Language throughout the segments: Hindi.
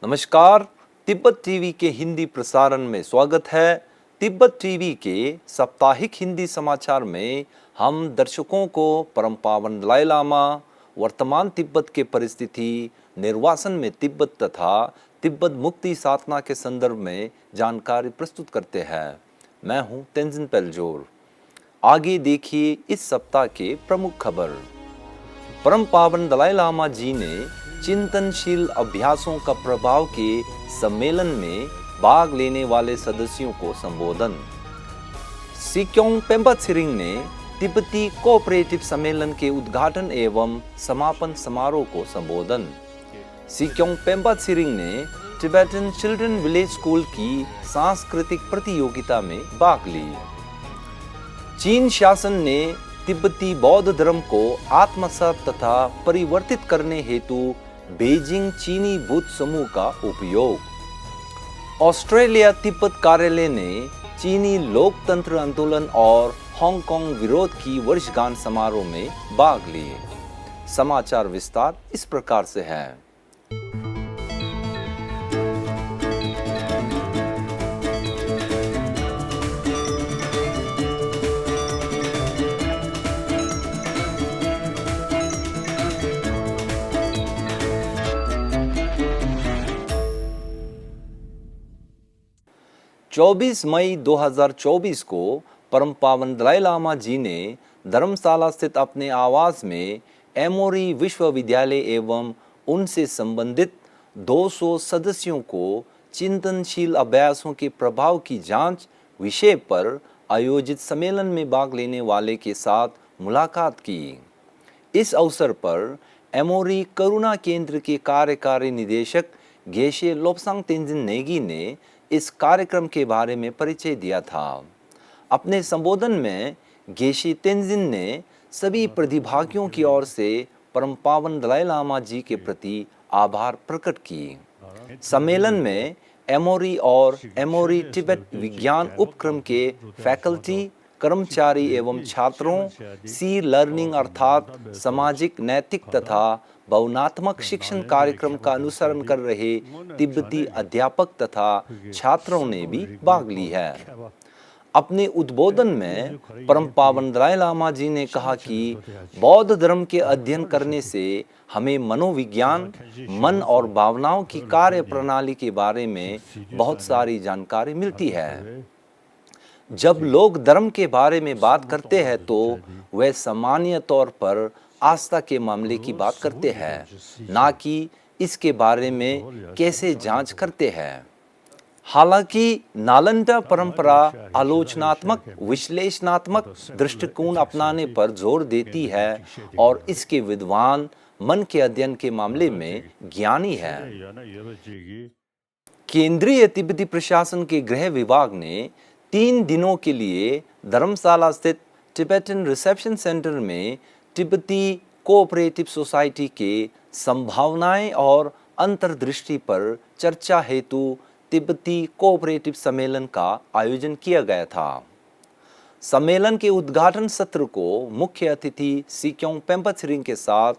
नमस्कार, तिब्बत टीवी के हिंदी प्रसारण में स्वागत है। तिब्बत टीवी के साप्ताहिक हिंदी समाचार में हम दर्शकों को परम पावन दलाई लामा, वर्तमान तिब्बत के परिस्थिति, निर्वासन में तिब्बत तथा तिब्बत मुक्ति साधना के संदर्भ में जानकारी प्रस्तुत करते हैं। मैं हूं तेंजिन पेलजोर। आगे देखिए इस सप्ताह के प्रमुख खबर। परम पावन दलाई लामा जी ने चिंतनशील अभ्यासों का प्रभाव के सम्मेलन में भाग लेने वाले सदस्यों को संबोधन। सिक्योंग पेम्बा त्सिरिंग ने तिब्बती कोऑपरेटिव सम्मेलन के उद्घाटन एवं समापन समारोह को संबोधन। सिक्योंग पेम्बा त्सिरिंग ने टिबेटन चिल्ड्रन विलेज स्कूल की सांस्कृतिक प्रतियोगिता में भाग ली। चीन शासन ने तिब्बती बौद्ध धर्म को आत्मसात तथा परिवर्तित करने हेतु बीजिंग चीनी बुद्ध समूह का उपयोग। ऑस्ट्रेलिया तिब्बत कार्यालय ने चीनी लोकतंत्र आंदोलन और हांगकांग विरोध की वर्षगांठ समारोह में भाग लिए। समाचार विस्तार इस प्रकार से है। 24 मई 2024 को परम पावन दलाई लामा जी ने धर्मशाला स्थित अपने आवास में एमोरी विश्वविद्यालय एवं उनसे संबंधित 200 सदस्यों को चिंतनशील अभ्यासों के प्रभाव की जांच विषय पर आयोजित सम्मेलन में भाग लेने वाले के साथ मुलाकात की। इस अवसर पर एमोरी करुणा केंद्र के कार्यकारी निदेशक गेशे लोब्सांग तेंजिन नेगी ने इस कार्यक्रम के बारे में परिचय दिया था। अपने संबोधन में गेशे तेंजिन ने सभी प्रतिभागियों की ओर से परम पावन दलाई लामा जी के प्रति आभार प्रकट की। सम्मेलन में एमोरी और एमोरी तिब्बत विज्ञान उपक्रम के फैकल्टी, कर्मचारी एवं छात्रों सी लर्निंग अर्थात सामाजिक, नैतिक तथा भावनात्मक शिक्षण कार्यक्रम का अनुसरण कर रहे तिब्बती अध्यापक तथा छात्रों ने भी भाग ली है। अपने उद्बोधन में परम पावन दलाई लामा जी ने कहा कि बौद्ध धर्म के अध्ययन करने से हमें मनोविज्ञान, मन और भावनाओं की कार्य प्रणाली के बारे में बहुत सारी जानकारी मिलती है। जब लोग धर्म के बारे में बात करते हैं तो वे सामान्य तौर पर आस्था के मामले की बात करते हैं, ना कि इसके बारे में कैसे जांच करते हैं। हालांकि नालंदा परंपरा आलोचनात्मक, विश्लेषणात्मक दृष्टिकोण अपनाने पर जोर देती है और इसके विद्वान मन के अध्ययन के मामले में ज्ञानी है। केंद्रीय तिब्बती प्रशासन के गृह विभाग ने 3 दिनों के लिए धर्मशाला स्थित टिबेटन रिसेप्शन सेंटर में तिब्बती कोऑपरेटिव सोसाइटी के संभावनाएं और अंतर्दृष्टि पर चर्चा हेतु तिब्बती कोऑपरेटिव सम्मेलन का आयोजन किया गया था। सम्मेलन के उद्घाटन सत्र को मुख्य अतिथि सिक्योंग पेम्बा त्सिरिंग के साथ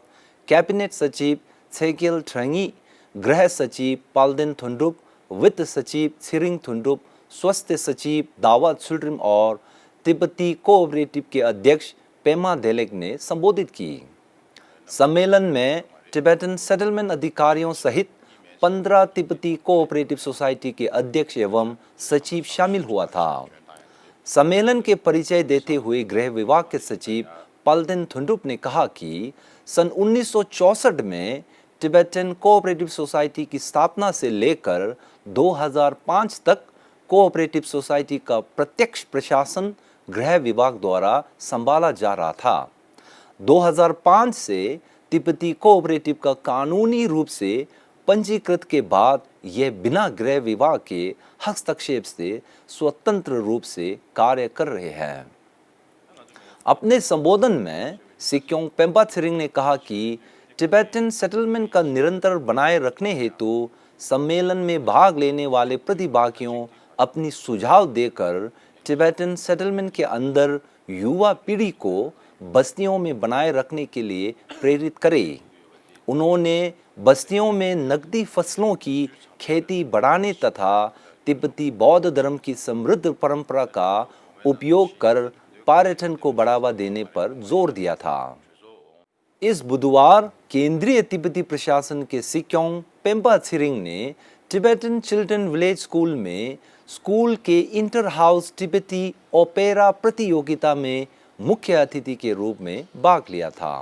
कैबिनेट सचिव त्सेगेल ट्रेंगी, गृह सचिव पाल्देन थुंडुप, वित्त सचिव त्सिरिंग थुंडुप, स्वास्थ्य सचिव दावा त्सुल्रिम और तिब्बती कोऑपरेटिव के अध्यक्ष पेमा देलेक ने संबोधित की। सम्मेलन में टिबेटन सेटलमेंट अधिकारियों सहित 15 तिब्बती कोऑपरेटिव सोसाइटी के अध्यक्ष एवं सचिव शामिल हुआ था। सम्मेलन के परिचय देते हुए गृह विभाग के सचिव पाल्देन थुंडुप ने कहा कि सन 1964 में टिबेटन कोऑपरेटिव सोसाइटी की स्थापना से लेकर 2005 तक कोऑपरेटिव सोसाइटी का प्रत्यक्ष प्रशासन गृह विभाग द्वारा संभाला जा रहा था। 2005 से तिब्बती कोऑपरेटिव का कानूनी रूप से पंजीकृत के बाद यह बिना गृह विभाग के हस्तक्षेप से स्वतंत्र रूप से कार्य कर रहे हैं। अपने संबोधन में सिक्योंग पेम्बा त्सिरिंग ने कहा कि टिबेटन सेटलमेंट का निरंतर बनाए रखने हेतु सम्मेलन में भाग लेने वाले प्रतिभागियों अपनी सुझाव देकर टिबेटन सेटलमेंट के अंदर युवा पीढ़ी को बस्तियों में बनाए रखने के लिए प्रेरित करे। उन्होंने बस्तियों में नकदी फसलों की खेती बढ़ाने तथा तिब्बती बौद्ध धर्म की समृद्ध परंपरा का उपयोग कर पर्यटन को बढ़ावा देने पर जोर दिया था। इस बुधवार केंद्रीय तिब्बती प्रशासन के सिक्योंग पेम्पा छिरिंग ने टिबेटन चिल्ड्रन विलेज स्कूल में स्कूल के इंटर हाउस तिब्बती ओपेरा प्रतियोगिता में मुख्य अतिथि के रूप में भाग लिया था।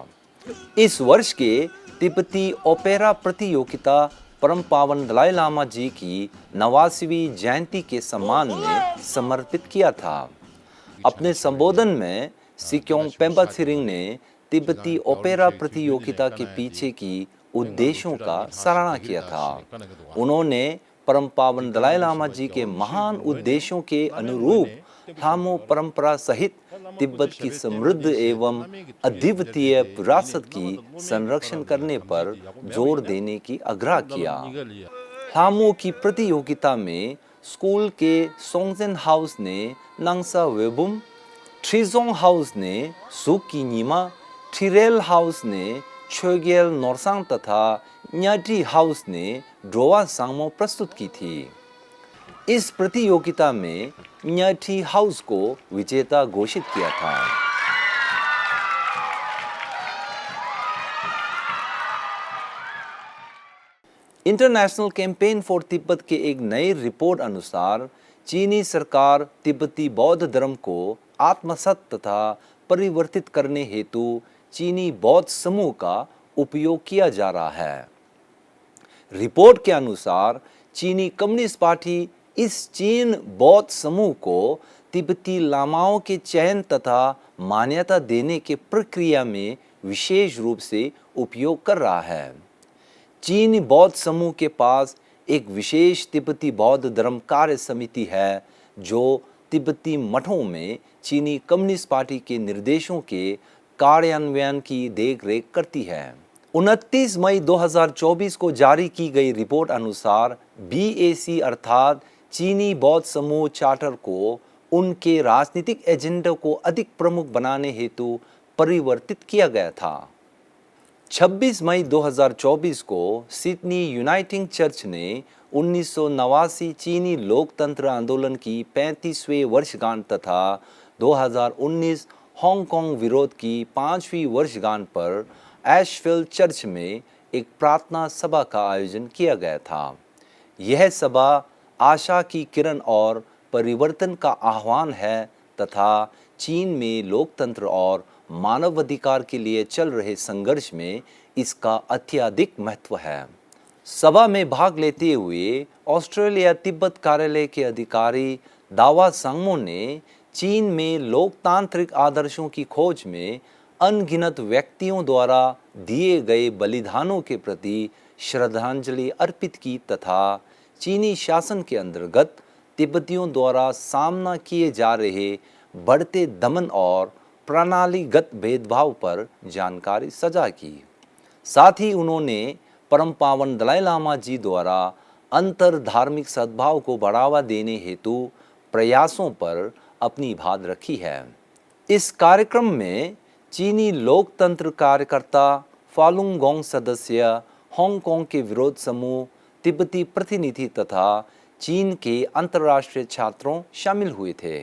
इस वर्ष के तिब्बती ओपेरा प्रतियोगिता परम पावन दलाई लामा जी की 89वीं जयंती के सम्मान में समर्पित किया था। अपने संबोधन में सिक्योंग पेम्पा छिरिंग ने तिब्बती ओपेरा प्रतियोगिता के पीछे की उद्देश्यों का सराहना किया था। उन्होंने परम पावन दलाई लामा जी के महान उद्देश्यों के अनुरूप हामो परंपरा सहित तिब्बत की समृद्ध एवं अद्वितीय विरासत की संरक्षण करने पर जोर देने की आग्रह किया। हामो की प्रतियोगिता में स्कूल के सोंगजेन हाउस ने नांगसा वेबुम, ट्रिजोंग हाउस ने सुकीनीमा, थिरेल हाउस ने छोगेल नोरसांग तथा न्याटी हाउस ने ड्रोवा सांगमो प्रस्तुत की थी। इस प्रतियोगिता में न्याटी हाउस को विजेता घोषित किया था। इंटरनेशनल कैंपेन फॉर तिब्बत के एक नई रिपोर्ट अनुसार चीनी सरकार तिब्बती बौद्ध धर्म को आत्मसात तथा परिवर्तित करने हेतु चीनी बौद्ध समूह का उपयोग किया जा रहा है। रिपोर्ट के अनुसार चीनी कम्युनिस्ट पार्टी इस चीन बौद्ध समूह को तिब्बती लामाओं के चयन तथा मान्यता देने के प्रक्रिया में विशेष रूप से उपयोग कर रहा है। चीनी बौद्ध समूह के पास एक विशेष तिब्बती बौद्ध धर्म कार्य समिति है जो तिब्बती मठों में चीनी कम्युनिस्ट पार्टी के निर्देशों के कार्यान्वयन की देखरेख करती है। 29 मई 2024 को जारी की गई रिपोर्ट अनुसार BAC अर्थात चीनी बौद्ध समूह चार्टर को उनके राजनीतिक एजेंडा को अधिक प्रमुख बनाने हेतु परिवर्तित किया गया था। 26 मई 2024 को सिडनी यूनाइटिंग चर्च ने 1989 चीनी लोकतंत्र आंदोलन की 35वीं वर्षगांठ तथा 2019 हांगकांग विरोध की 5वीं वर्षगांठ पर एशफील्ड चर्च में एक प्रार्थना सभा का आयोजन किया गया था। यह सभा आशा की किरण और परिवर्तन का आह्वान है तथा चीन में लोकतंत्र और मानवाधिकार के लिए चल रहे संघर्ष में इसका अत्यधिक महत्व है। सभा में भाग लेते हुए ऑस्ट्रेलिया तिब्बत कार्यालय के अधिकारी दावा सांगमो ने चीन में लोकतांत्रिक आदर्शों की खोज में अनगिनत व्यक्तियों द्वारा दिए गए बलिदानों के प्रति श्रद्धांजलि अर्पित की तथा चीनी शासन के अंतर्गत तिब्बतियों द्वारा सामना किए जा रहे बढ़ते दमन और प्रणालीगत भेदभाव पर जानकारी साझा की। साथ ही उन्होंने परम पावन दलाई लामा जी द्वारा अंतर धार्मिक सद्भाव को बढ़ावा देने हेतु प्रयासों पर अपनी बात रखी है। इस कार्यक्रम में चीनी लोकतंत्र कार्यकर्ता, फालुंग गोंग सदस्य, हांगकांग के विरोध समूह, तिब्बती प्रतिनिधि तथा चीन के अंतर्राष्ट्रीय छात्रों शामिल हुए थे।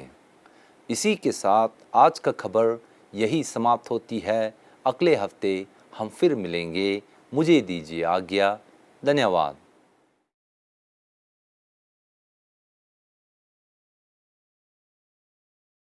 इसी के साथ आज का खबर यही समाप्त होती है। अगले हफ्ते हम फिर मिलेंगे। मुझे दीजिए आज्ञा। धन्यवाद।